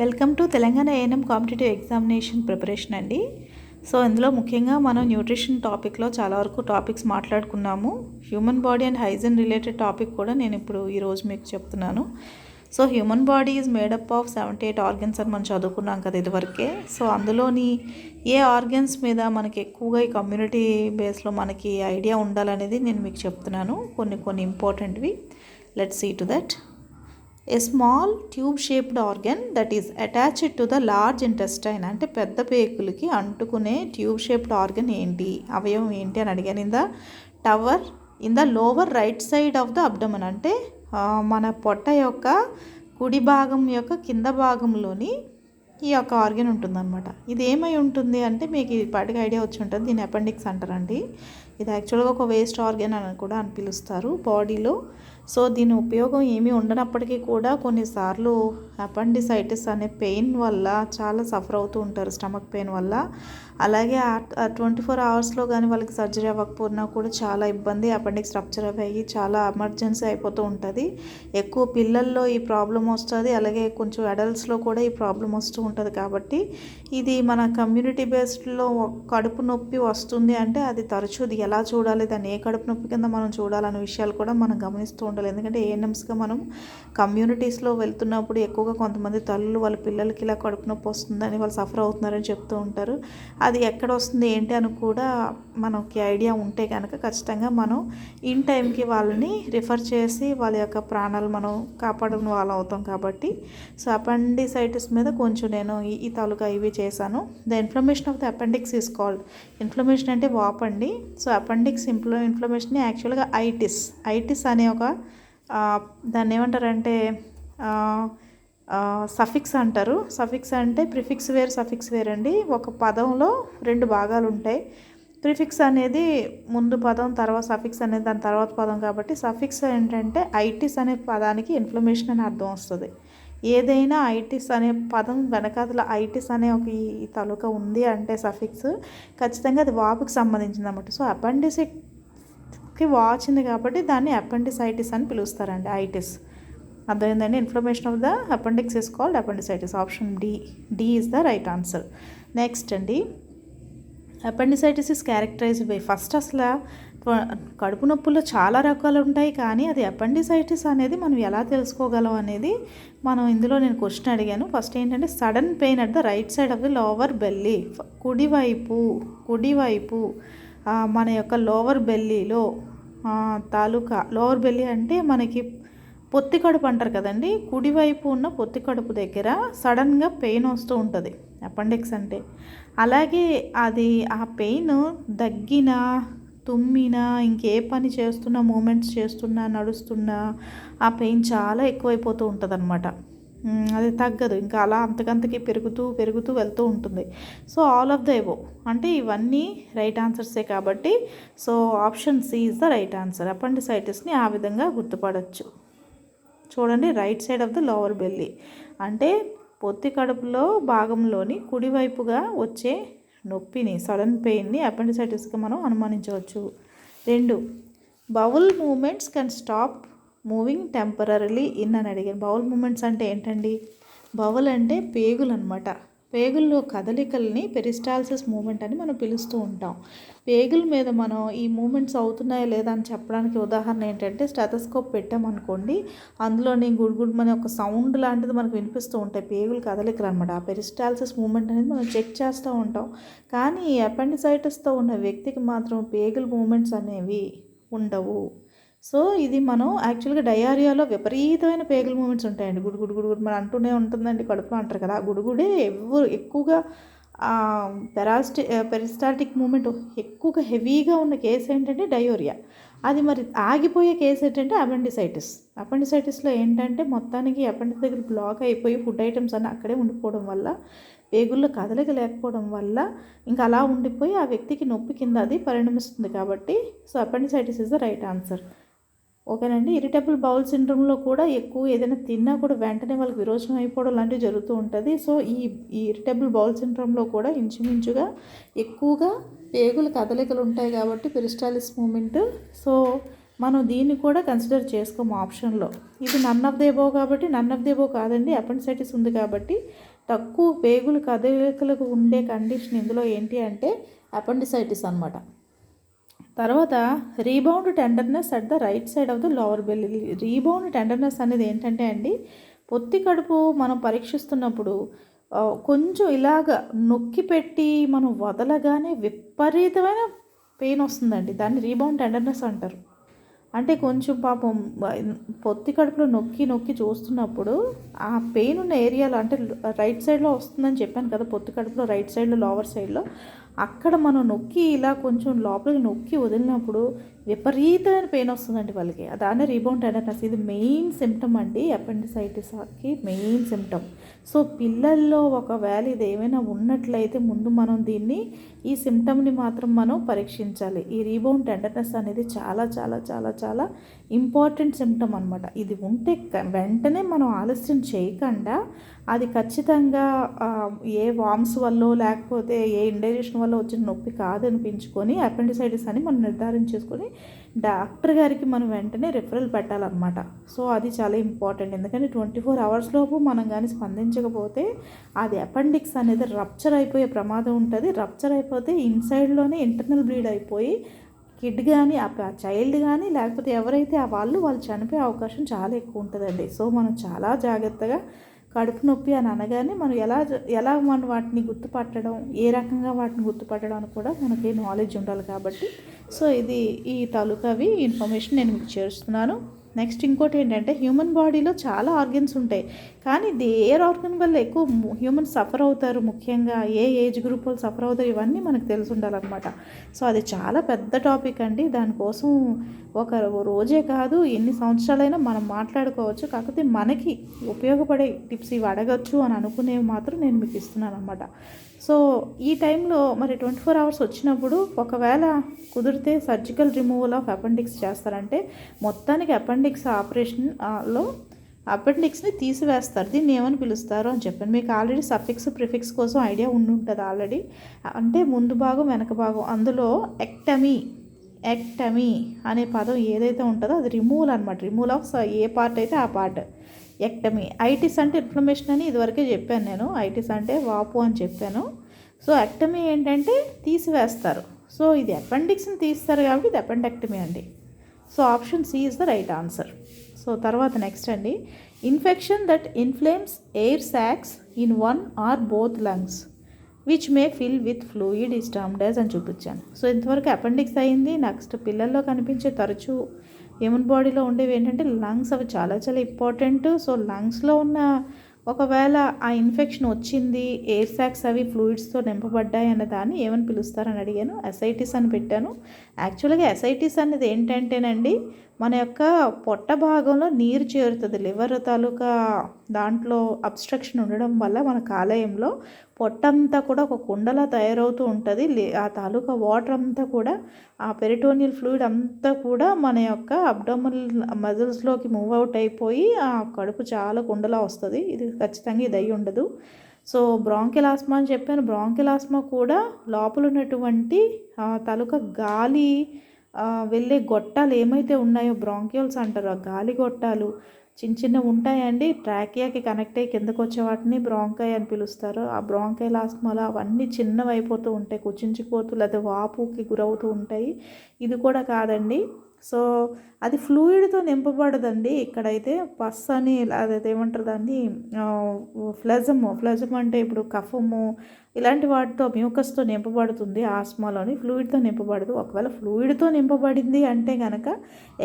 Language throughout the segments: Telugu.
Welcome to Telangana ANM competitive examination preparation అండి. సో ఇందులో ముఖ్యంగా మనం న్యూట్రిషన్ టాపిక్లో చాలా వరకు టాపిక్స్ మాట్లాడుకున్నాము. Human body and hygiene related topic కూడా నేను ఇప్పుడు ఈరోజు మీకు చెప్తున్నాను. So human body is made up of 78 organs అని మనం చదువుకున్నాం కదా ఇదివరకే. సో అందులోని ఏ ఆర్గన్స్ మీద మనకి ఎక్కువగా ఈ కమ్యూనిటీ బేస్లో మనకి ఐడియా ఉండాలనేది నేను మీకు చెప్తున్నాను. కొన్ని ఇంపార్టెంట్వి. Let's see to that. A small tube shaped organ that is attached to the large intestine అంటే పెద్ద పేగులకి అంటుకునే ట్యూబ్ షేప్డ్ ఆర్గన్ ఏంటి, అవయవం ఏంటి అని అడిగాను. In the lower right side of the abdomen అంటే మన పొట్ట యొక్క కుడి భాగం యొక్క కింద భాగంలోని ఈ యొక్క ఆర్గన్ ఉంటుందన్నమాట. ఇది ఏమై ఉంటుంది అంటే మీకు ఈ పాటికి ఐడియా వచ్చి ఉంటుంది. దీన్ని అపెండిక్స్ అంటారండి. ఇది యాక్చువల్గా ఒక వేస్ట్ ఆర్గన్ అని కూడా అని పిలుస్తారు బాడీలో. సో దీని ఉపయోగం ఏమీ ఉండనప్పటికీ కూడా కొన్నిసార్లు అపెండిసైటిస్ అనే పెయిన్ వల్ల చాలా సఫర్ అవుతూ ఉంటారు, స్టమక్ పెయిన్ వల్ల. అలాగే 24 అవర్స్లో కానీ వాళ్ళకి సర్జరీ అవ్వకపోయినా కూడా చాలా ఇబ్బంది, అపెండిక్స్ రప్చర్ అయ్యి చాలా ఎమర్జెన్సీ అయిపోతూ ఉంటుంది. ఎక్కువ పిల్లల్లో ఈ ప్రాబ్లం వస్తుంది, అలాగే కొంచెం అడల్ట్స్లో కూడా ఈ ప్రాబ్లం వస్తూ ఉంటుంది. కాబట్టి ఇది మన కమ్యూనిటీ బేస్డ్లో కడుపు నొప్పి వస్తుంది అంటే అది తరచుది ఎలా చూడాలి, దాన్ని ఏ కడుపు నొప్పి కింద మనం చూడాలనే విషయాలు కూడా మనం గమనిస్తూ ఉండాలి. ఎందుకంటే ఏఎన్ఎంస్గా మనం కమ్యూనిటీస్లో వెళ్తున్నప్పుడు ఎక్కువగా కొంతమంది తల్లులు వాళ్ళ పిల్లలకి ఇలా కడుపు నొప్పి వస్తుందని వాళ్ళు సఫర్ అవుతున్నారని చెప్తూ ఉంటారు. అది ఎక్కడ వస్తుంది ఏంటి అని కూడా మనకి ఐడియా ఉంటే కనుక ఖచ్చితంగా మనం ఇన్ టైంకి వాళ్ళని రిఫర్ చేసి వాళ్ళ యొక్క ప్రాణాలు మనం కాపాడిన వాళ్ళు అవుతాం. కాబట్టి సో అపెండిసైటిస్ మీద కొంచెం నేను ఈ తాలూకా ఇవి చేశాను. The inflammation of the appendix is called, inflammation అంటే వాపండి. సో అపెండిక్స్ ఇన్ఫ్లమేషన్ యాక్చువల్గా ఐటిస్ అనే ఒక దాన్ని ఏమంటారంటే సఫిక్స్ అంటారు. సఫిక్స్ అంటే ప్రిఫిక్స్ వేర్ సఫిక్స్ వేర్ అండి. ఒక పదంలో 2 భాగాలు ఉంటాయి. ప్రిఫిక్స్ అనేది ముందు పదం, తర్వాత సఫిక్స్ అనేది దాని తర్వాత పదం. కాబట్టి సఫిక్స్ ఏంటంటే ఐటిస్ అనే పదానికి ఇన్ఫ్లమేషన్ అని అర్థం వస్తుంది. ఏదైనా ఐటిస్ అనే పదం వెనకాతల ఐటిస్ అనే ఒక ఈ తాలూకా ఉంది అంటే సఫిక్స్ ఖచ్చితంగా అది వాపుకి సంబంధించింది అన్నమాట. సో అపెండిసిట్కి వాచింది కాబట్టి దాన్ని అపెండిసైటిస్ అని పిలుస్తారండి, ఐటిస్. అర్థమైందండి. Inflammation of the appendix is called appendicitis. Option D is the right answer. Next అండి, appendicitis is characterized by, first అసలు కడుపు నొప్పుల్లో చాలా రకాలు ఉంటాయి, కానీ అది అపెండిసైటిస్ అనేది మనం ఎలా తెలుసుకోగలం అనేది మనం ఇందులో నేను క్వశ్చన్ అడిగాను. ఫస్ట్ ఏంటంటే sudden pain at the right side of the lower belly, కుడివైపు మన యొక్క లోవర్ బెల్లీలో తాలూకా, లోవర్ బెల్లీ అంటే మనకి పొత్తి కడుపు అంటారు కదండి, కుడివైపు ఉన్న పొత్తి కడుపు దగ్గర సడన్గా పెయిన్ వస్తూ ఉంటుంది అపెండిక్స్ అంటే. అలాగే అది ఆ పెయిన్ దగ్గినా, తుమ్మినా, ఇంకే పని చేస్తున్నా, మూమెంట్స్ చేస్తున్నా, నడుస్తున్నా ఆ పెయిన్ చాలా ఎక్కువైపోతూ ఉంటుంది అనమాట. అది తగ్గదు, ఇంకా అలా అంతకంతకి పెరుగుతూ వెళ్తూ ఉంటుంది. So all of the above అంటే ఇవన్నీ రైట్ ఆన్సర్సే. కాబట్టి so option C is the right answer. అపెండిసైటిస్ని ఆ విధంగా గుర్తుపడవచ్చు. చూడండి, right side of the lower belly అంటే పొత్తి కడుపులో భాగంలోని కుడివైపుగా వచ్చే నొప్పిని, సడన్ పెయిన్ని అపెండిసైటిస్గా మనం అనుమానించవచ్చు. 2, bowel movements can stop moving temporarily in అని అడిగాను. బౌల్ మూమెంట్స్ అంటే ఏంటండి? బౌల్ అంటే పేగులు అనమాట. పేగుల్లో కదలికల్ని పెరిస్టాల్సిస్ మూమెంట్ అని మనం పిలుస్తూ ఉంటాం. పేగుల మీద మనం ఈ మూమెంట్స్ అవుతున్నాయా లేదా అని చెప్పడానికి ఉదాహరణ ఏంటంటే స్టెథోస్కోప్ పెట్టామనుకోండి, అందులోని గుడ్గుడ్మనే ఒక సౌండ్ లాంటిది మనకు వినిపిస్తూ ఉంటాయి, పేగులు కదలికలు అనమాట. ఆ పెరిస్టాల్సిస్ మూమెంట్ అనేది మనం చెక్ చేస్తూ ఉంటాం. కానీ ఈ అపెండిసైటిస్తో ఉన్న వ్యక్తికి మాత్రం పేగుల మూమెంట్స్ అనేవి ఉండవు. సో ఇది మనం యాక్చువల్గా డయేరియాలో విపరీతమైన పేగుల మూమెంట్స్ ఉంటాయండి. గుడుగుడు మనం అంటూనే ఉంటుందండి, కడుపు అంటారు కదా, ఆ గుడుగుడే ఎక్కువగా పెరిస్టాల్టిక్ మూమెంట్ ఎక్కువగా హెవీగా ఉన్న కేసు ఏంటంటే డయోరియా. అది మరి ఆగిపోయే కేసు ఏంటంటే అపెండిసైటిస్లో ఏంటంటే మొత్తానికి అపెండిక్స్ దగ్గర బ్లాక్ అయిపోయి ఫుడ్ ఐటమ్స్ అన్నీ అక్కడే ఉండిపోవడం వల్ల, పేగుల్లో కదలిక లేకపోవడం వల్ల ఇంకా అలా ఉండిపోయి ఆ వ్యక్తికి నొప్పి కింద అది పరిణమిస్తుంది. కాబట్టి so appendicitis is the right answer. ఓకేనండి. ఇరిటబుల్ బౌల్ సిండ్రోమ్లో కూడా ఎక్కువ ఏదైనా తిన్నా కూడా వెంటనే వాళ్ళకి విరోచనం అయిపోవడం లాంటివి జరుగుతూ ఉంటుంది. సో ఈ ఇరిటబుల్ బౌల్ సిండ్రోమ్లో కూడా ఇంచుమించుగా ఎక్కువగా పేగుల కదలికలు ఉంటాయి కాబట్టి పెరిస్టాలిస్ మూమెంట్. సో మనం దీన్ని కూడా కన్సిడర్ చేసుకోము ఆప్షన్లో. ఇది నన్ ఆఫ్ ది అబోవ్ కాబట్టి నన్ ఆఫ్ ది అబోవ్ కాదండి, అపెండిసైటిస్ ఉంది కాబట్టి తక్కువ పేగులు కదలికలకు ఉండే కండిషన్ ఇందులో ఏంటి అంటే అపెండిసైటిస్ అనమాట. తర్వాత rebound tenderness at the right side of the lower belly. Rebound tenderness అనేది ఏంటంటే అండి, పొత్తి కడుపు మనం పరీక్షిస్తున్నప్పుడు కొంచెం ఇలాగ నొక్కి పెట్టి మనం వదలగానే విపరీతమైన పెయిన్ వస్తుందండి. దాన్ని రీబౌండ్ టెండర్నెస్ అంటారు. అంటే కొంచెం పాపం పొత్తి కడుపులో నొక్కి నొక్కి చూస్తున్నప్పుడు ఆ పెయిన్ ఉన్న ఏరియాలో, అంటే రైట్ సైడ్లో వస్తుందని చెప్పాను కదా, పొత్తి కడుపులో రైట్ సైడ్లో లోవర్ సైడ్లో, అక్కడ మనం నొక్కి ఇలా కొంచెం లోపలికి నొక్కి వదిలినప్పుడు విపరీతమైన పెయిన్ వస్తుందండి వాళ్ళకి. దాన్ని రీబౌండ్ టెండర్నెస్. ఇది మెయిన్ సిమ్టమ్ అండి అపెండిసైటిస్కి, మెయిన్ సిమ్టమ్. సో పిల్లల్లో ఒకవేళ ఇది ఏమైనా ఉన్నట్లయితే ముందు మనం దీన్ని, ఈ సిమ్టమ్ని మాత్రం మనం పరీక్షించాలి. ఈ రీబౌండ్ టెండర్నెస్ అనేది చాలా చాలా చాలా చాలా ఇంపార్టెంట్ సిమ్టమ్ అనమాట. ఇది ఉంటే వెంటనే మనం ఆలస్యం చేయకుండా అది ఖచ్చితంగా ఏ వామ్స్ వల్ల లేకపోతే ఏ ఇండైజెషన్ వల్ల వచ్చిన నొప్పి కాదనిపించుకొని అపెండిసైటిస్ అని మనం నిర్ధారించేసుకొని డాక్టర్ గారికి మనం వెంటనే రిఫరల్ పెట్టాలన్నమాట. సో అది చాలా ఇంపార్టెంట్. ఎందుకంటే 24 hours లోపు మనం కానీ స్పందించకపోతే అది అపెండిక్స్ అనేది రప్చర్ అయిపోయే ప్రమాదం ఉంటుంది. రప్చర్ అయిపోతే ఇన్సైడ్లోనే ఇంటర్నల్ బ్లీడ్ అయిపోయి కిడ్ కానీ ఆ చైల్డ్ కానీ లేకపోతే ఎవరైతే వాళ్ళు చనిపోయే అవకాశం చాలా ఎక్కువ ఉంటుందండి. సో మనం చాలా జాగ్రత్తగా కడుపు నొప్పి అని అనగానే మనం ఎలా మనం వాటిని గుర్తుపట్టడం, ఏ రకంగా వాటిని గుర్తుపట్టడం అని కూడా మనకి నాలెడ్జ్ ఉండాలి కాబట్టి, సో ఇది ఈ తాలూకావి ఇన్ఫర్మేషన్ నేను మీకు చేస్తున్నాను. నెక్స్ట్ ఇంకోటి ఏంటంటే, హ్యూమన్ బాడీలో చాలా ఆర్గన్స్ ఉంటాయి, కానీ ఏ ఆర్గన్ వల్ల ఎక్కువ హ్యూమన్స్ సఫర్ అవుతారు, ముఖ్యంగా ఏ ఏజ్ గ్రూప్ వాళ్ళు సఫర్ అవుతారు, ఇవన్నీ మనకు తెలిసి ఉండాలన్నమాట. సో అది చాలా పెద్ద టాపిక్ అండి. దానికోసం ఒక రోజే కాదు, ఎన్ని సంవత్సరాలైనా మనం మాట్లాడుకోవచ్చు. కాకపోతే మనకి ఉపయోగపడే టిప్స్ ఇవి అడగచ్చు అని అనుకునేవి మాత్రం నేను మీకు ఇస్తున్నాను అనమాట. సో ఈ టైంలో మరి 24 hours వచ్చినప్పుడు ఒకవేళ కుదిరితే సర్జికల్ రిమూవల్ ఆఫ్ అపెండిక్స్ చేస్తారంటే మొత్తానికి అపెండిక్స్ ఆపరేషన్లో అపెండిక్స్ని తీసివేస్తారు. దీన్ని ఏమని పిలుస్తారు అని చెప్పాను మీకు ఆల్రెడీ. సఫిక్స్ ప్రిఫిక్స్ కోసం ఐడియా ఉంటుంది ఆల్రెడీ. అంటే ముందు భాగం వెనక భాగం, అందులో ఎక్టమీ అనే పదం ఏదైతే ఉంటుందో అది రిమూవల్ అనమాట. రిమూవల్ ఆఫ్ ఏ పార్ట్ అయితే ఆ పార్ట్ ఎక్టమీ. ఐటిస్ అంటే ఇన్ఫ్లమేషన్ అని ఇదివరకే చెప్పాను నేను. ఐటిస్ అంటే వాపు అని చెప్పాను. సో ఎక్టమీ ఏంటంటే తీసివేస్తారు. సో ఇది అపెండిక్స్ని తీస్తారు కాబట్టి ఇది అపెండెక్టమీ అండి. So option C is the right answer. So తర్వాత నెక్స్ట్ అండి, infection that inflames air sacs in one or both lungs which may fill with fluid is termed as అని చూపించాను. సో ఇంతవరకు అపెండిక్స్ అయింది. నెక్స్ట్ పిల్లల్లో కనిపించే తరచూ హ్యూమన్ బాడీలో ఉండేవి ఏంటంటే లంగ్స్, అవి చాలా చాలా ఇంపార్టెంట్. సో లంగ్స్లో ఉన్న ఒకవేళ ఆ ఇన్ఫెక్షన్ వచ్చింది, ఎయిర్ సాక్స్ అవి ఫ్లూయిడ్స్తో నింపబడ్డాయి అన్న దాన్ని ఏమని పిలుస్తారని అడిగాను. అసైటిస్ అని పెట్టాను. యాక్చువల్గా అసైటిస్ అనేది ఏంటంటేనండి, మన యొక్క పొట్ట భాగంలో నీరు చేరుతుంది. లివర్ తాలూకా దాంట్లో అబ్స్ట్రక్షన్ ఉండడం వల్ల మన కాలేయంలో పొట్టంతా కూడా ఒక కుండలా తయారవుతూ ఉంటుంది. ఆ తాలూకా వాటర్ అంతా కూడా, ఆ పెరిటోనియల్ ఫ్లూయిడ్ అంతా కూడా మన యొక్క అబ్డామినల్ మజిల్స్లోకి మూవ్ అవుట్ అయిపోయి ఆ కడుపు చాలా కుండలా వస్తుంది. ఇది ఖచ్చితంగా ఇది అయి ఉండదు. సో బ్రాంకియల్ ఆస్మా అని చెప్పాను. బ్రాంకియల్ ఆస్మా కూడా లోపల ఉన్నటువంటి తాలూకా గాలి వెళ్ళే గొట్టాలు ఏమైతే ఉన్నాయో బ్రాంకియోల్స్ అంటారు. ఆ గాలి గొట్టాలు చిన్న చిన్నవి ఉంటాయండి, ట్రాకియాకి కనెక్ట్ అయ్యి కిందకు వచ్చే వాటిని బ్రాంకై అని పిలుస్తారు. ఆ బ్రాంకైల్ ఆస్మాలో అవన్నీ చిన్నవి అయిపోతూ ఉంటాయి, కుచించిపోతూ లేదా వాపుకి గురవుతూ ఉంటాయి. ఇది కూడా కాదండి. సో అది ఫ్లూయిడ్తో నింపబడదండి. ఇక్కడైతే పస్ అని అదైతే ఏమంటారు దాన్ని, ఫ్లెజమ్ అంటే ఇప్పుడు కఫము ఇలాంటి వాటితో మ్యూకస్తో నింపబడుతుంది. ఆస్మాలోని ఫ్లూయిడ్తో నింపబడదు. ఒకవేళ ఫ్లూయిడ్తో నింపబడింది అంటే కనుక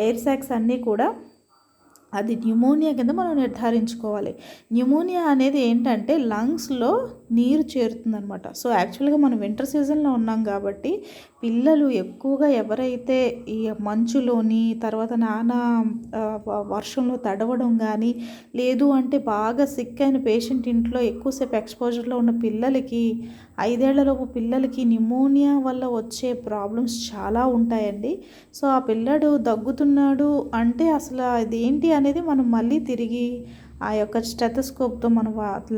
ఎయిర్ సాక్స్ అన్నీ కూడా అది న్యూమోనియా కింద మనం నిర్ధారించుకోవాలి. న్యూమోనియా అనేది ఏంటంటే లంగ్స్లో నీరు చేరుతుందనమాట. సో యాక్చువల్గా మనం వింటర్ సీజన్లో ఉన్నాం కాబట్టి పిల్లలు ఎక్కువగా ఎవరైతే ఈ మంచులోని తర్వాత వర్షంలో తడవడం కానీ, లేదు అంటే బాగా సిక్ అయిన పేషెంట్ ఇంట్లో ఎక్కువసేపు ఎక్స్పోజర్లో ఉన్న పిల్లలకి, 5 ఏళ్లలోపు పిల్లలకి న్యూమోనియా వల్ల వచ్చే ప్రాబ్లమ్స్ చాలా ఉంటాయండి. సో ఆ పిల్లడు దగ్గుతున్నాడు అంటే అసలు అదేంటి అనేది మనం మళ్ళీ తిరిగి ఆ యొక్క స్టెథోస్కోప్తో మన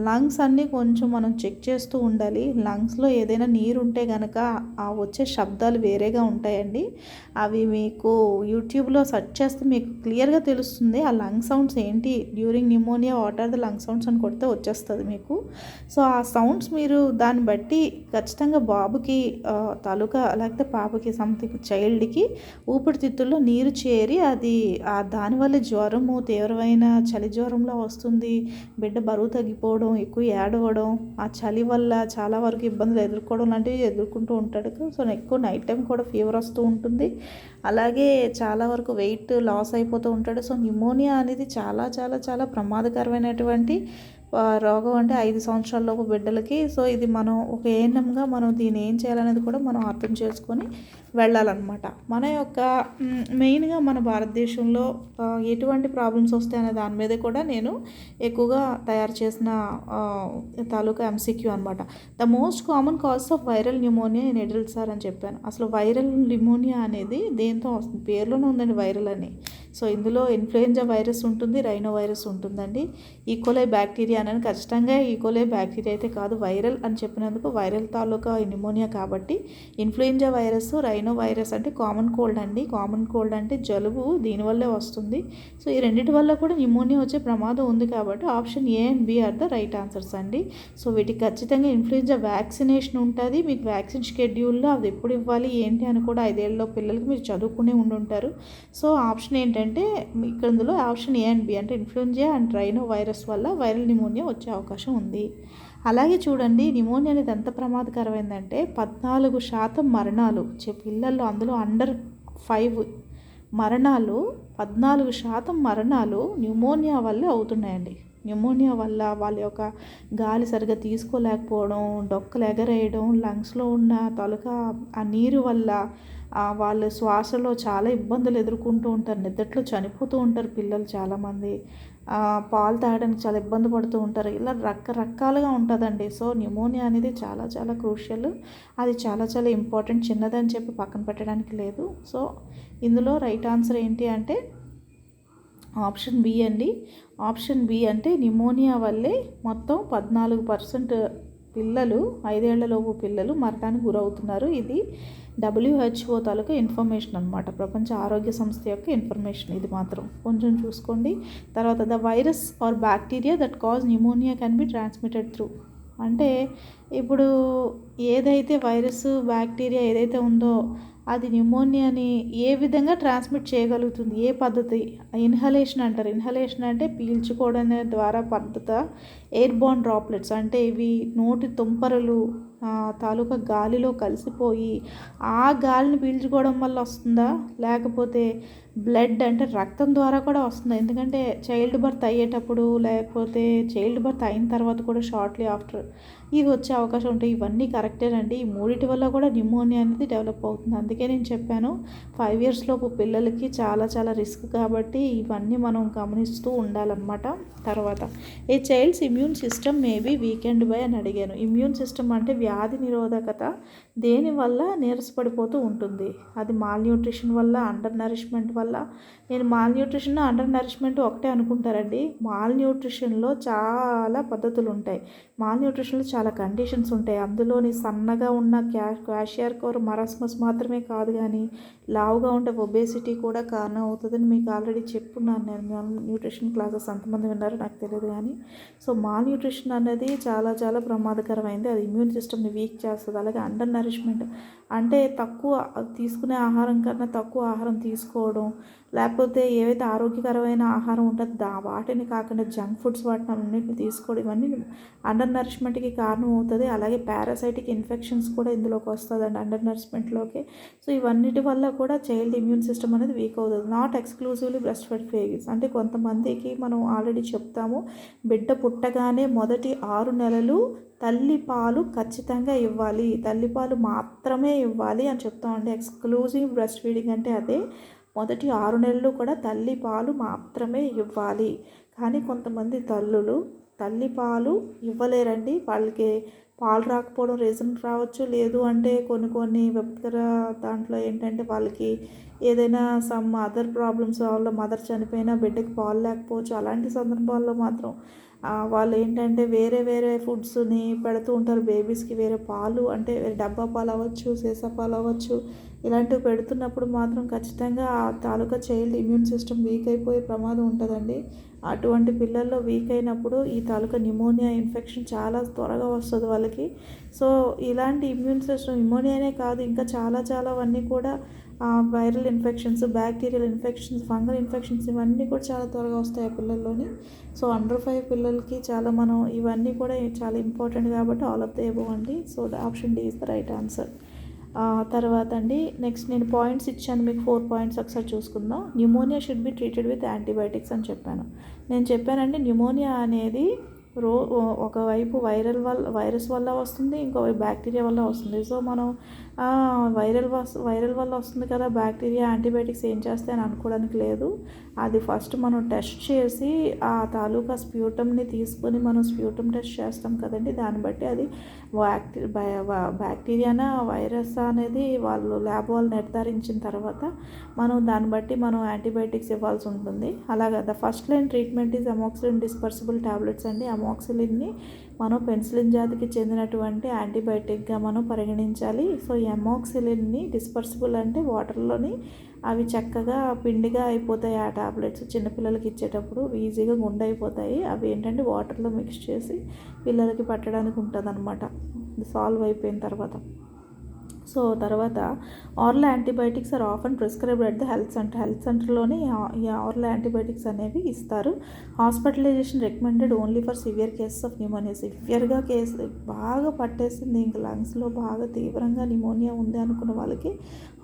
లంగ్స్ అన్నీ కొంచెం మనం చెక్ చేస్తూ ఉండాలి. లంగ్స్లో ఏదైనా నీరు ఉంటే కనుక ఆ వచ్చే శబ్దాలు వేరేగా ఉంటాయండి. అవి మీకు యూట్యూబ్లో సెర్చ్ చేస్తే మీకు క్లియర్గా తెలుస్తుంది ఆ లంగ్ సౌండ్స్ ఏంటి, during pneumonia what are the lung sounds అని కొడితే వచ్చేస్తుంది మీకు. సో ఆ సౌండ్స్ మీరు దాన్ని బట్టి ఖచ్చితంగా బాబుకి తాలూకా లేకపోతే పాపకి సంథింగ్ చైల్డ్కి ఊపిరితిత్తుల్లో నీరు చేరి అది దానివల్ల జ్వరము తీవ్రమైన చలి జ్వరంలో వస్తుంది. బిడ్డ బరువు తగ్గిపోవడం, ఎక్కువ ఏడవడం, ఆ చలి వల్ల చాలా వరకు ఇబ్బందులు ఎదుర్కోవడం లాంటివి ఎదుర్కొంటూ ఉంటాడు. సో ఎక్కువ నైట్ టైం కూడా ఫీవర్ వస్తూ ఉంటుంది. అలాగే చాలా వరకు వెయిట్ లాస్ అయిపోతూ ఉంటాడు. సో న్యూమోనియా అనేది చాలా చాలా చాలా ప్రమాదకరమైనటువంటి రోగం అంటే 5 సంవత్సరాలలోపు బిడ్డలకి. సో ఇది మనం ఒక ఏఎన్ఎంగా మనం దీన్ని ఏం చేయాలనేది కూడా మనం అర్థం చేసుకొని వెళ్ళాలన్నమాట. మన యొక్క మెయిన్గా మన భారతదేశంలో ఎటువంటి ప్రాబ్లమ్స్ వస్తాయి అనే దాని మీద కూడా నేను ఎక్కువగా తయారు చేసిన తాలూకా ఎంసీక్యూ అనమాట. The most common cause of viral pneumonia in adults sir అని చెప్పాను. అసలు వైరల్ న్యూమోనియా అనేది దేంతో వస్తుంది, పేరులోనే ఉందండి వైరల్ అని. సో ఇందులో ఇన్ఫ్లుయెంజా వైరస్ ఉంటుంది, రైనో వైరస్ ఉంటుందండి. ఈకోలై బ్యాక్టీరియా అనేది ఖచ్చితంగా ఈకోలై బ్యాక్టీరియా అయితే కాదు, వైరల్ అని చెప్పినందుకు వైరల్ తాలూకా న్యూమోనియా కాబట్టి. ఇన్ఫ్లుయెంజా వైరస్, రైనో వైరస్ అంటే కామన్ కోల్డ్ అండి. కామన్ కోల్డ్ అంటే జలుబు దీనివల్లే వస్తుంది. సో ఈ రెండింటి వల్ల కూడా న్యూమోనియా వచ్చే ప్రమాదం ఉంది కాబట్టి option A and B are the right answers అండి. సో వీటికి ఖచ్చితంగా ఇన్ఫ్లుయెంజా వ్యాక్సినేషన్ ఉంటుంది. మీకు వ్యాక్సిన్ షెడ్యూల్లో అది ఎప్పుడు ఇవ్వాలి ఏంటి అని కూడా 5 ఏళ్ళలో పిల్లలకి మీరు చదువుకునే ఉండుంటారు. సో ఆప్షన్ ఏంటంటే ఇక్కడ ఇందులో ఆప్షన్ ఏ అండ్ బి అంటే ఇన్ఫ్లుయెంజా అండ్ రైనో వైరస్ వల్ల వైరల్ న్యూమోనియా వచ్చే అవకాశం ఉంది. అలాగే చూడండి, న్యూమోనియా అనేది ఎంత ప్రమాదకరమైందంటే 14% మరణాలు పిల్లల్లో, అందులో అండర్ 5 మరణాలు 14% మరణాలు న్యూమోనియా వల్లే అవుతున్నాయండి. న్యూమోనియా వల్ల వాళ్ళ యొక్క గాలి సరిగ్గా తీసుకోలేకపోవడం, డొక్కలు ఎగరేయడం, లంగ్స్లో ఉన్న తాలూకా ఆ నీరు వల్ల వాళ్ళు శ్వాసలో చాలా ఇబ్బందులు ఎదుర్కొంటూ ఉంటారు. నిద్దట్లో చనిపోతూ ఉంటారు పిల్లలు చాలామంది. పాలు తాగడానికి చాలా ఇబ్బంది పడుతూ ఉంటారు. ఇలా రకరకాలుగా ఉంటుందండి. సో న్యూమోనియా అనేది చాలా చాలా క్రూషియల్, అది చాలా చాలా ఇంపార్టెంట్. చిన్నదని చెప్పి పక్కన పెట్టడానికి లేదు. సో ఇందులో రైట్ ఆన్సర్ ఏంటి అంటే ఆప్షన్ బి అండి. ఆప్షన్ బి అంటే న్యూమోనియా వల్లే మొత్తం 14% పిల్లలు, 5 ఏళ్లలోపు పిల్లలు మరణానికి గురవుతున్నారు. ఇది WHO తాలూకా ఇన్ఫర్మేషన్ అనమాట, ప్రపంచ ఆరోగ్య సంస్థ యొక్క ఇన్ఫర్మేషన్. ఇది మాత్రం కొంచెం చూసుకోండి. తర్వాత the virus are bacteria that cause pneumonia can be transmitted through అంటే ఇప్పుడు ఏదైతే వైరస్ బ్యాక్టీరియా ఏదైతే ఉందో అది న్యూమోనియాని ఏ విధంగా ట్రాన్స్మిట్ చేయగలుగుతుంది, ఏ పద్ధతి? ఇన్హలేషన్ అంటారు. ఇన్హలేషన్ అంటే పీల్చుకోవడం ద్వారా పద్ధతి. ఎయిర్ బోర్న్ డ్రాప్లెట్స్ అంటే ఇవి నోటి తుంపరలు తాలూకా గాలిలో కలిసిపోయి ఆ గాలిని పీల్చుకోవడం వల్ల వస్తుందా, లేకపోతే బ్లడ్ అంటే రక్తం ద్వారా కూడా వస్తుందా? ఎందుకంటే చైల్డ్ బర్త్ అయ్యేటప్పుడు లేకపోతే చైల్డ్ బర్త్ అయిన తర్వాత కూడా షార్ట్లీ ఆఫ్టర్ ఇది వచ్చే అవకాశం ఉంటాయి. ఇవన్నీ కరెక్టేనండి. ఈ మూడింటి వల్ల కూడా న్యూమోనియా అనేది డెవలప్ అవుతుంది. అందుకే నేను చెప్పాను 5 years లోపు పిల్లలకి చాలా చాలా రిస్క్ కాబట్టి ఇవన్నీ మనం గమనిస్తూ ఉండాలన్నమాట. తర్వాత a child's immune system maybe weakened by అని అడిగాను. ఇమ్యూన్ సిస్టమ్ అంటే వ్యాధి నిరోధకత దేనివల్ల నీరసపడిపోతూ ఉంటుంది. అది మాల్ న్యూట్రిషన్ వల్ల, అండర్ నరిష్మెంట్ వల్ల. నేను మాల్ న్యూట్రిషన్ అండర్ నరిష్మెంట్ ఒకటే అనుకుంటారండి. మాల్ న్యూట్రిషన్లో చాలా పద్ధతులు ఉంటాయి. మాల్ న్యూట్రిషన్లో చాలా కండిషన్స్ ఉంటాయి. అందులోని సన్నగా ఉన్న క్వాషియార్కోర్ మరాస్మస్ మాత్రమే కాదు కానీ లావుగా ఉంటే ఒబేసిటీ కూడా కారణం అవుతుందని మీకు ఆల్రెడీ చెప్పున్నాను నేను. మాల్ న్యూట్రిషన్ క్లాసెస్ అంతమంది విన్నారో నాకు తెలియదు కానీ. సో మాల్ న్యూట్రిషన్ అనేది చాలా చాలా ప్రమాదకరమైంది. అది ఇమ్యూన్ సిస్టమ్ని వీక్ చేస్తుంది. అలాగే అండర్ నరిష్మెంట్ అంటే తక్కువ తీసుకునే ఆహారం కన్నా తక్కువ ఆహారం తీసుకోవడం, లేకపోతే ఏవైతే ఆరోగ్యకరమైన ఆహారం ఉంటుందో వాటిని కాకుండా జంక్ ఫుడ్స్ వాటిని అన్నింటిని తీసుకోవడం, ఇవన్నీ అండర్ నరిష్మెంట్కి కారణం అవుతుంది. అలాగే పారాసైటిక్ ఇన్ఫెక్షన్స్ కూడా ఇందులోకి వస్తుందండి అండర్ నరిష్మెంట్లోకి. సో ఇవన్నిటి వల్ల కూడా చైల్డ్ ఇమ్యూన్ సిస్టమ్ అనేది వీక్ అవుతుంది. Not exclusively breast fed phase అంటే కొంతమందికి మనం ఆల్రెడీ చెప్తాము, బిడ్డ పుట్టగానే మొదటి 6 నెలలు తల్లిపాలు ఖచ్చితంగా ఇవ్వాలి, తల్లిపాలు మాత్రమే ఇవ్వాలి అని చెప్తామండి. ఎక్స్క్లూజివ్ బ్రెస్ట్ ఫీడింగ్ అంటే అదే. మొదటి 6 నెలలు కూడా తల్లిపాలు మాత్రమే ఇవ్వాలి. కానీ కొంతమంది తల్లులు తల్లి పాలు ఇవ్వలేరండి. వాళ్ళకి పాలు రాకపోవడం రీజన్ రావచ్చు, లేదు అంటే కొన్ని వ్యక్తిగత దాంట్లో ఏంటంటే వాళ్ళకి ఏదైనా సమ్ అదర్ ప్రాబ్లమ్స్ వల్ల మదర్ చనిపోయినా బిడ్డకి పాలు లేకపోవచ్చు. అలాంటి సందర్భాల్లో మాత్రం వాళ్ళు ఏంటంటే వేరే ఫుడ్స్ని పెడుతూ ఉంటారు బేబీస్కి. వేరే పాలు అంటే డబ్బా పాలు అవ్వచ్చు, సీసా పాలు అవ్వచ్చు, ఇలాంటివి పెడుతున్నప్పుడు మాత్రం ఖచ్చితంగా ఆ తాలూకా చైల్డ్ ఇమ్యూన్ సిస్టమ్ వీక్ అయిపోయే ప్రమాదం ఉంటుందండి. అటువంటి పిల్లల్లో వీక్ అయినప్పుడు ఈ తాలూకా న్యూమోనియా ఇన్ఫెక్షన్ చాలా త్వరగా వస్తుంది వాళ్ళకి. సో ఇలాంటి ఇమ్యూన్ సిస్టమ్ న్యూమోనియానే కాదు, ఇంకా చాలావన్నీ కూడా viral infections, bacterial infections, fungal infections ఇవన్నీ కూడా చాలా త్వరగా వస్తాయి ఆ పిల్లల్లోని. సో అండర్ 5 పిల్లలకి మనం ఇవన్నీ కూడా చాలా ఇంపార్టెంట్ కాబట్టి ఆల్ ఆఫ్ ద ఎబోవ్ అండి. So option D is the right answer. తర్వాత అండి నెక్స్ట్ నేను పాయింట్స్ ఇచ్చాను మీకు 4 పాయింట్స్ ఒకసారి చూసుకుందాం. Pneumonia should be treated with antibiotics అని చెప్పాను. నేను చెప్పానండి న్యూమోనియా అనేది ఒకవైపు వైరస్ వల్ల వస్తుంది, ఇంకోవైపు బ్యాక్టీరియా వల్ల వస్తుంది. సో మనం వైరల్ వల్ల వస్తుంది కదా, బ్యాక్టీరియా యాంటీబయాటిక్స్ ఏం చేస్తాయని అనుకోవడానికి లేదు. అది ఫస్ట్ మనం టెస్ట్ చేసి ఆ తాలూకా స్ప్యూటమ్ని తీసుకొని మనం స్ప్యూటమ్ టెస్ట్ చేస్తాం కదండి, దాన్ని బట్టి అది బ్యాక్టీరియానా వైరస్ అనేది వాళ్ళు ల్యాబ్ వాళ్ళు నిర్ధారించిన తర్వాత మనం దాన్ని బట్టి మనం యాంటీబయాటిక్స్ ఇవ్వాల్సి ఉంటుంది. అలాగా the first line treatment is amoxicillin dispersible tablets అండి. అమాక్సిలిన్ని మనం పెన్సిలిన్ జాతికి చెందినటువంటి యాంటీబయాటిక్గా మనం పరిగణించాలి. సో ఈ అమాక్సిలిన్ని డిస్పర్సిబుల్ అంటే వాటర్లోని అవి చక్కగా పిండిగా అయిపోతాయి. ఆ టాబ్లెట్స్ చిన్నపిల్లలకి ఇచ్చేటప్పుడు ఈజీగా గుండె అయిపోతాయి. అవి ఏంటంటే వాటర్లో మిక్స్ చేసి పిల్లలకి పట్టడానికి ఉంటుంది అనమాట, సాల్వ్ అయిపోయిన తర్వాత. సో తర్వాత oral antibiotics are often prescribed at the health సెంటర్లోనే ఈ ఆరల్ యాంటీబయాటిక్స్ అనేవి ఇస్తారు. Hospitalization recommended only for severe cases of pneumonia. సివియర్గా కేసు బాగా పట్టేసింది, ఇంకా లంగ్స్లో బాగా తీవ్రంగా న్యూమోనియా ఉంది అనుకున్న వాళ్ళకి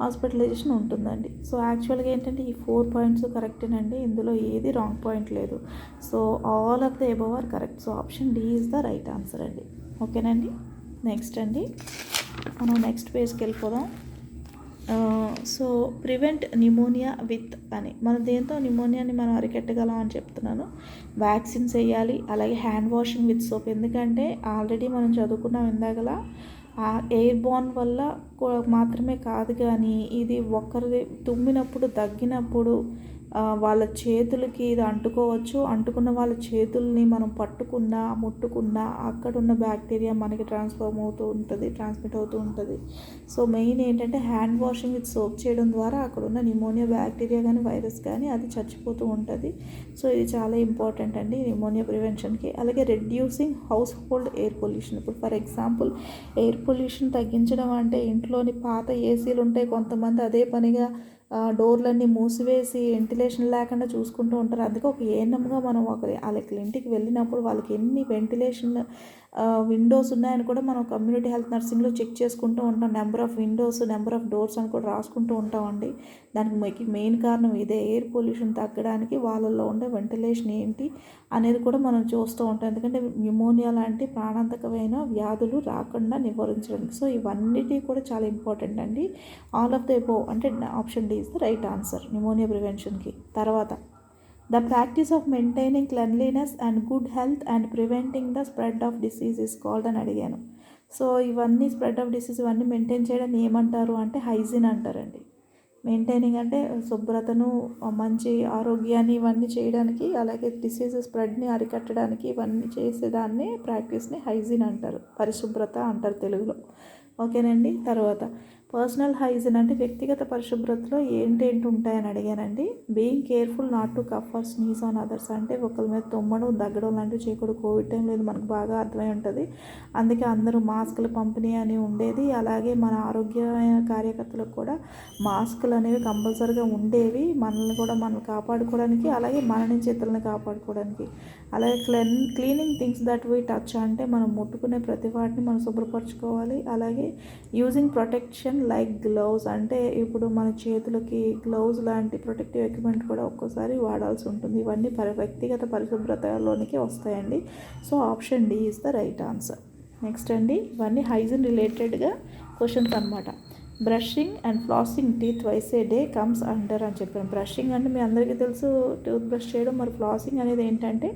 హాస్పిటలైజేషన్ ఉంటుందండి. సో యాక్చువల్గా ఏంటంటే ఈ 4 పాయింట్స్ కరెక్టేనండి, ఇందులో ఏది రాంగ్ పాయింట్ లేదు. So all of the above are correct. So option D is the right answer అండి. ఓకేనండి. నెక్స్ట్ అండి మనం నెక్స్ట్ పేజ్కి వెళ్ళిపోదాం. సో ప్రివెంట్ న్యూమోనియా విత్ అని మనం దేంతో న్యూమోనియాని మనం అరికట్టగలం అని చెప్తున్నాను. వ్యాక్సిన్స్ వేయాలి, అలాగే హ్యాండ్ వాషింగ్ విత్ సోప్. ఎందుకంటే ఆల్రెడీ మనం చదువుకున్నాం ఇందాకలా ఎయిర్ బోర్న్ వల్ల మాత్రమే కాదు, కానీ ఇది ఒకరి తుమ్మినప్పుడు దగ్గినప్పుడు వాళ్ళ చేతులకి ఇది అంటుకోవచ్చు. అంటుకున్న వాళ్ళ చేతుల్ని మనం పట్టుకున్నా ముట్టుకున్నా అక్కడున్న బ్యాక్టీరియా మనకి ట్రాన్స్మిట్ అవుతూ ఉంటుంది. సో మెయిన్ ఏంటంటే హ్యాండ్ వాషింగ్ విత్ సోప్ చేయడం ద్వారా అక్కడున్న న్యూమోనియా బ్యాక్టీరియా కానీ వైరస్ కానీ అది చచ్చిపోతూ ఉంటుంది. సో ఇది చాలా ఇంపార్టెంట్ అండి న్యూమోనియా ప్రివెన్షన్కి. అలాగే reducing house hold air pollution. ఇప్పుడు ఫర్ ఎగ్జాంపుల్ ఎయిర్ పొల్యూషన్ తగ్గించడం అంటే ఇంట్లోని పాత ఏసీలు ఉంటాయి, కొంతమంది అదే పనిగా డోర్లన్నీ మూసివేసి వెంటిలేషన్ లేకుండా చూసుకుంటూ ఉంటారు. అందుకే ఒక ఏఎన్ఎంగా మనం వాళ్ళకి ఇంటికి వెళ్ళినప్పుడు వాళ్ళకి ఎన్ని వెంటిలేషన్ విండోస్ ఉన్నాయని కూడా మనం కమ్యూనిటీ హెల్త్ నర్సింగ్లో చెక్ చేసుకుంటూ ఉంటాం. Number of Windows, number of doors అని కూడా రాసుకుంటూ ఉంటామండి. దానికి మెయిన్ కారణం ఇదే, ఎయిర్ పొల్యూషన్ తగ్గడానికి వాళ్ళల్లో ఉండే వెంటిలేషన్ ఏంటి అనేది కూడా మనం చూస్తూ ఉంటాం. ఎందుకంటే న్యూమోనియా లాంటి ప్రాణాంతకమైన వ్యాధులు రాకుండా నివారించడానికి. సో ఇవన్నిటి కూడా చాలా ఇంపార్టెంట్ అండి. ఆల్ ఆఫ్ ద అబోవ్ అంటే option D is the right answer pneumonia ప్రివెన్షన్కి. తర్వాత the practice of maintaining cleanliness and good health and preventing the spread of disease is called అని అడిగాను. సో ఇవన్నీ స్ప్రెడ్ ఆఫ్ డిసీజ్ ఇవన్నీ మెయింటైన్ చేయడాన్ని ఏమంటారు అంటే హైజీన్ అంటారండి. మెయింటైనింగ్ అంటే శుభ్రతను, మంచి ఆరోగ్యాన్ని ఇవన్నీ చేయడానికి, అలాగే డిసీజ్ స్ప్రెడ్ని అరికట్టడానికి ఇవన్నీ చేసేదాన్ని ప్రాక్టీస్ని హైజీన్ అంటారు, పరిశుభ్రత అంటారు తెలుగులో. ఓకేనండి. తర్వాత పర్సనల్ హైజీన్ అంటే వ్యక్తిగత పరిశుభ్రతలో ఏంటేంటి ఉంటాయని అడిగానండి. Being careful not to cough or sneeze on others అంటే ఒకరి మీద తుమ్మడం దగ్గడం లాంటివి చేయకూడదు. కోవిడ్ టైంలో ఇది మనకు బాగా అర్థమై ఉంటుంది. అందుకే అందరూ మాస్కులు పంపిణీ అని ఉండేది. అలాగే మన ఆరోగ్య కార్యకర్తలకు కూడా మాస్కులు అనేవి కంపల్సరీగా ఉండేవి, మనల్ని కాపాడుకోవడానికి, అలాగే మన నుంచి ఇతరులని కాపాడుకోవడానికి. అలాగే cleaning things that we touch అంటే మనం ముట్టుకునే ప్రతి వాటిని మనం శుభ్రపరచుకోవాలి. అలాగే యూజింగ్ ప్రొటెక్షన్ లైక్ గ్లౌజ్ అంటే ఇప్పుడు మన చేతులకి గ్లౌజ్ లాంటి ప్రొటెక్టివ్ ఎక్విప్మెంట్ కూడా ఒక్కోసారి వాడాల్సి ఉంటుంది. ఇవన్నీ వ్యక్తిగత పరిశుభ్రతలోనికి వస్తాయండి. So option D is the right answer. Next అండి ఇవన్నీ హైజీన్ రిలేటెడ్గా క్వశ్చన్స్ అనమాట. Brushing and flossing teeth twice a day comes under అని చెప్పాను. బ్రషింగ్ అంటే మీ అందరికీ తెలుసు, టూత్ బ్రష్ చేయడం. మరి ఫ్లాసింగ్ అనేది ఏంటంటే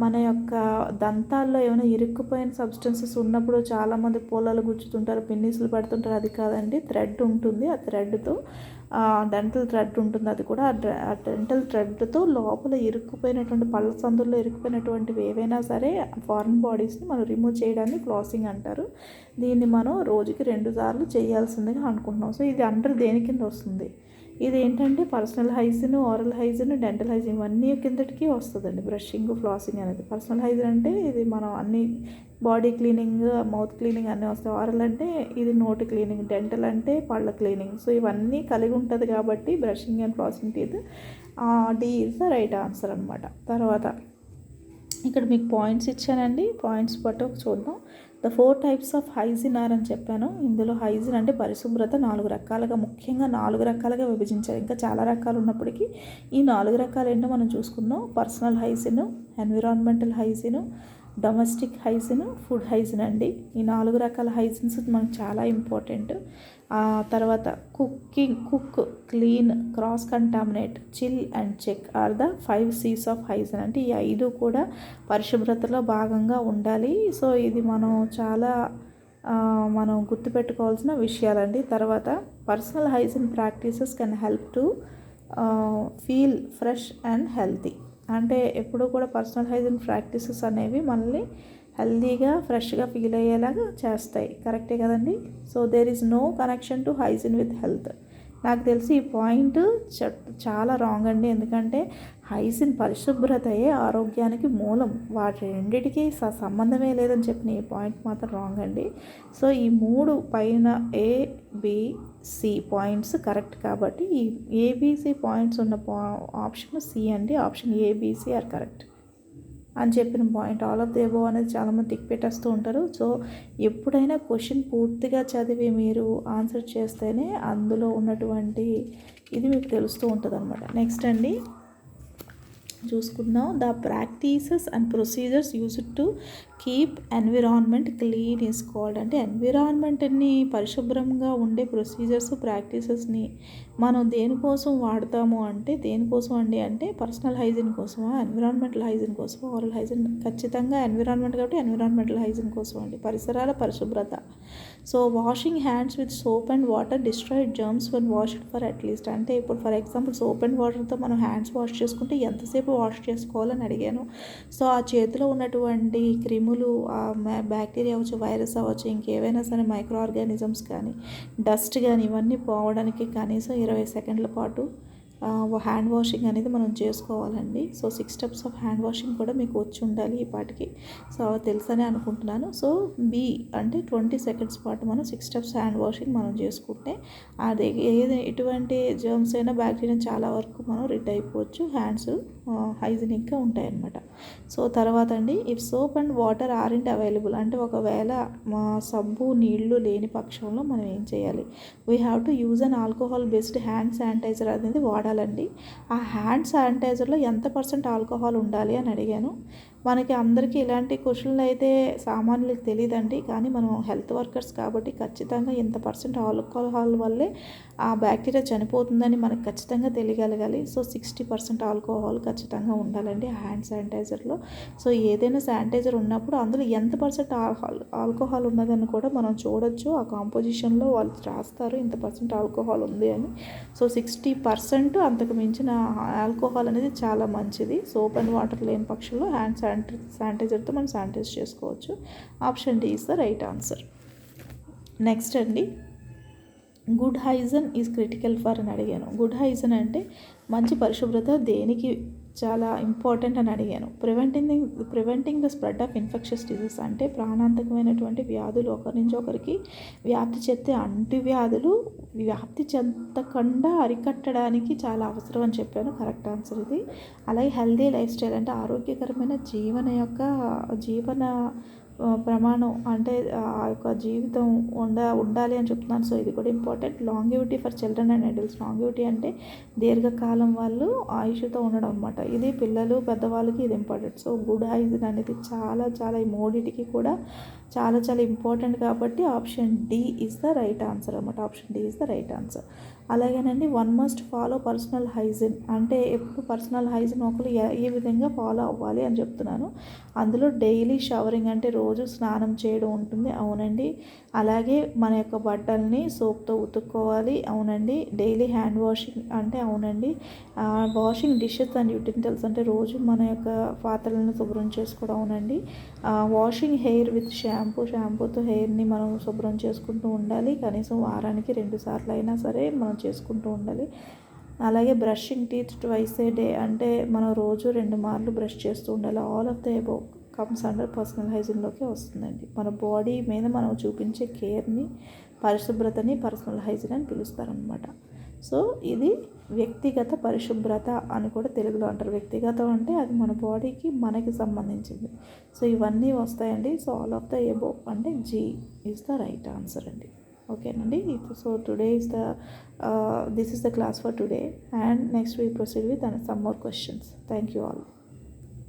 మన యొక్క దంతాల్లో ఏమైనా ఇరుక్కుపోయిన సబ్స్టెన్సెస్ ఉన్నప్పుడు చాలామంది పొలాలు గుచ్చుతుంటారు, పిన్నిసులు పడుతుంటారు. అది కాదండి, థ్రెడ్ ఉంటుంది. ఆ థ్రెడ్తో డెంటల్ థ్రెడ్ ఉంటుంది. అది కూడా ఆ డెంటల్ థ్రెడ్తో లోపల ఇరుక్కుపోయినటువంటి పళ్ళ సందుల్లో ఇరుక్కుపోయినటువంటివి ఏవైనా సరే ఫారిన్ బాడీస్ని మనం రిమూవ్ చేయడాన్ని ఫ్లాసింగ్ అంటారు. దీన్ని మనం రోజుకి 2 సార్లు చేయాల్సిందిగా అనుకుంటున్నాం. సో ఇది అండర్ దేని కింద వస్తుంది? ఇది ఏంటంటే personal hygiene, oral hygiene, dental hygiene ఇవన్నీ కిందటికి వస్తుందండి బ్రషింగ్, ఫ్లాసింగ్ అనేది. పర్సనల్ హైజీన్ అంటే ఇది మనం అన్ని బాడీ క్లీనింగ్, మౌత్ క్లీనింగ్ అన్నీ వస్తాయి. ఓరల్ అంటే ఇది నోటి క్లీనింగ్, డెంటల్ అంటే పళ్ళ క్లీనింగ్. సో ఇవన్నీ కలిగి ఉంటుంది కాబట్టి brushing and flossing teeth D is the right answer అనమాట. తర్వాత ఇక్కడ మీకు పాయింట్స్ ఇచ్చానండి, పాయింట్స్ బట్టి చూద్దాం. The 4 types of hygiene are అని చెప్పాను. ఇందులో హైజీన్ అంటే పరిశుభ్రత 4 రకాలుగా, ముఖ్యంగా 4 రకాలుగా విభజించారు. ఇంకా చాలా రకాలు ఉన్నప్పటికీ ఈ 4 రకాలు ఏంటో మనం చూసుకుందాం. Personal hygiene, environmental hygiene, domestic hygiene, food hygiene అండి. ఈ 4 రకాల హైజీన్స్ మనకు చాలా ఇంపార్టెంట్. తర్వాత cook, clean, cross contaminate, chill and check are the 5 C's of hygiene. అంటే ఈ 5 కూడా పరిశుభ్రతలో భాగంగా ఉండాలి. సో ఇది మనం గుర్తుపెట్టుకోవాల్సిన విషయాలండి. తర్వాత personal hygiene practices can help to feel fresh and healthy. అంటే ఎప్పుడూ కూడా పర్సనల్ హైజీన్ ప్రాక్టీసెస్ అనేవి మనల్ని హెల్తీగా, ఫ్రెష్గా ఫీల్ అయ్యేలాగా చేస్తాయి. కరెక్టే కదండి. So there is no connection to hygiene with health. నాకు తెలిసి ఈ పాయింట్ చాలా రాంగ్ అండి. ఎందుకంటే హైజీన్ పరిశుభ్రతయే ఆరోగ్యానికి మూలం. వాటి రెండిటికి సంబంధమే లేదని చెప్పిన ఈ పాయింట్ మాత్రం రాంగ్ అండి. సో ఈ 3 పైన ABC పాయింట్స్ కరెక్ట్ కాబట్టి ఈ ABC పాయింట్స్ ఉన్న ఆప్షన్ సి అండి. ఆప్షన్ ABC ఆర్ కరెక్ట్ అని చెప్పిన point. All of the above అనేది చాలామంది టిక్ పెట్టేస్తూ ఉంటారు. సో ఎప్పుడైనా క్వశ్చన్ పూర్తిగా చదివి మీరు ఆన్సర్ చేస్తేనే అందులో ఉన్నటువంటి ఇది మీకు తెలుస్తూ ఉంటుంది అనమాట. నెక్స్ట్ అండి చూసుకుందాం. The practices and procedures used to keep environment clean is called. అంటే ఎన్విరాన్మెంట్ని పరిశుభ్రంగా ఉండే ప్రొసీజర్స్, ప్రాక్టీసెస్ని మనం దేనికోసం వాడతాము అంటే దేనికోసం అంటే పర్సనల్ హైజీన్ కోసమా, ఎన్విరాన్మెంటల్ హైజీన్ కోసమా, ఓరల్ హైజీన్? ఖచ్చితంగా ఎన్విరాన్మెంట్ కాబట్టి ఎన్విరాన్మెంటల్ హైజీన్ కోసం అండి, పరిసరాల పరిశుభ్రత. So washing hands with soap and water destroyed germs one washed for at least. అంటే ఇప్పుడు ఫర్ ఎగ్జాంపుల్ సోప్ అండ్ వాటర్తో మనం హ్యాండ్స్ వాష్ చేసుకుంటే ఎంతసేపు వాష్ చేసుకోవాలని అడిగాను. సో ఆ చేతిలో ఉన్నటువంటి క్రిములు, బ్యాక్టీరియా అవ్వచ్చు, వైరస్ అవ్వచ్చు, ఇంకేవైనా సరే మైక్రో ఆర్గానిజమ్స్ కానీ, డస్ట్ కానీ ఇవన్నీ పోవడానికి కనీసం 20 సెకండ్ల పాటు హ్యాండ్ వాషింగ్ అనేది మనం చేసుకోవాలండి. So 6 steps of hand washing కూడా మీకు వచ్చి ఉండాలి ఈ పాటికి. సో తెలుసనే అనుకుంటున్నాను. సో బి అంటే 20 సెకండ్స్ పాటు మనం 6 స్టెప్స్ హ్యాండ్ వాషింగ్ మనం చేసుకుంటే అది ఎటువంటి జర్మ్స్ అయినా, బ్యాక్టీరియా చాలా వరకు మనం రిడ్ అయిపోవచ్చు. హ్యాండ్స్ హైజీనిక్గా ఉంటాయన్నమాట. సో తర్వాత అండి, if soap and water aren't available. అంటే ఒకవేళ సబ్బు, నీళ్లు లేని పక్షంలో మనం ఏం చేయాలి? We have to use an alcohol based hand sanitiser అనేది వాడాలండి. ఆ హ్యాండ్ శానిటైజర్లో ఎంత % ఆల్కహాల్ ఉండాలి అని అడిగాను. మనకి అందరికీ ఇలాంటి క్వశ్చన్లు అయితే సామాన్యులకు తెలియదండి. కానీ మనం హెల్త్ వర్కర్స్ కాబట్టి ఖచ్చితంగా ఇంత % ఆల్కహాల్ వల్లే ఆ బ్యాక్టీరియా చనిపోతుందని మనకు ఖచ్చితంగా తెలియగలగాలి. సో 60% ఆల్కహాల్ ఖచ్చితంగా ఉండాలండి ఆ హ్యాండ్ శానిటైజర్లో. సో ఏదైనా శానిటైజర్ ఉన్నప్పుడు అందులో ఎంత % ఆల్కహాల్ ఉన్నదని కూడా మనం చూడొచ్చు. ఆ కాంపోజిషన్లో వాళ్ళు రాస్తారు ఇంత % ఆల్కహాల్ ఉంది అని. సో 60% అంతకు మించిన ఆల్కహాల్ అనేది చాలా మంచిది. సోప్ అండ్ వాటర్ లేని పక్షంలో హ్యాండ్ శానిటైజర్తో మనం శానిటైజ్ చేసుకోవచ్చు. Option D is the right answer. Next అండి, good hygiene is critical for అని అడిగాను. గుడ్ హైజీన్ అంటే మంచి పరిశుభ్రత దేనికి చాలా ఇంపార్టెంట్ అని అడిగాను. Preventing the spread of infectious disease. అంటే ప్రాణాంతకమైనటువంటి వ్యాధులు ఒకరి నుంచి ఒకరికి వ్యాప్తి చెందే అంటువ్యాధులు వ్యాప్తి చెందకుండా అరికట్టడానికి చాలా అవసరం అని చెప్పాను. కరెక్ట్ ఆన్సర్ ఇది. అలాగే హెల్దీ లైఫ్ స్టైల్ అంటే ఆరోగ్యకరమైన జీవన ప్రమాణం, అంటే ఆ యొక్క జీవితం ఉండాలి అని చెప్తున్నాను. సో ఇది కూడా important. Longevity for children and adults. Longevity అంటే దీర్ఘకాలం వాళ్ళు ఆయుష్తో ఉండడం అనమాట. ఇది పిల్లలు, పెద్దవాళ్ళకి ఇది ఇంపార్టెంట్. సో గుడ్ హైజీన్ అనేది చాలా ఈ మూడింటికి కూడా చాలా చాలా ఇంపార్టెంట్ కాబట్టి option D is the right answer అనమాట. Option D is the right answer. అలాగేనండి, one must follow personal hygiene అంటే ఎప్పుడు పర్సనల్ హైజీన్ ఒకరు ఏ విధంగా ఫాలో అవ్వాలి అని చెప్తున్నాను. అందులో డైలీ షవరింగ్ అంటే రోజు స్నానం చేయడం ఉంటుంది, అవునండి. అలాగే మన యొక్క బట్టల్ని సోప్తో ఉతుక్కోవాలి, అవునండి. డైలీ హ్యాండ్ వాషింగ్ అంటే అవునండి. వాషింగ్ డిషెస్ అండ్ యుటెన్సిల్స్ అంటే రోజు మన యొక్క పాత్రలను శుభ్రం చేసుకోవడం, అవునండి. వాషింగ్ హెయిర్ విత్ షాంపూతో హెయిర్ని మనం శుభ్రం చేసుకుంటూ ఉండాలి. కనీసం వారానికి 2 సార్లు అయినా సరే మనం చేసుకుంటూ ఉండాలి. అలాగే brushing teeth twice a day అంటే మనం రోజు 2 మార్లు బ్రష్ చేస్తూ ఉండాలి. All of the above comes under personal హైజీన్లోకి వస్తుందండి. మన బాడీ మీద మనం చూపించే కేర్ని, పరిశుభ్రతని పర్సనల్ హైజీన్ అని పిలుస్తారనమాట. సో ఇది వ్యక్తిగత పరిశుభ్రత అని కూడా తెలుగులో అంటారు. వ్యక్తిగతం అంటే అది మన బాడీకి మనకి సంబంధించింది. సో ఇవన్నీ వస్తాయండి. So all of the above అంటే G is the right answer అండి. ఓకేనండి. So today is the this is the class for today, and next we proceed with some more questions. Thank you all.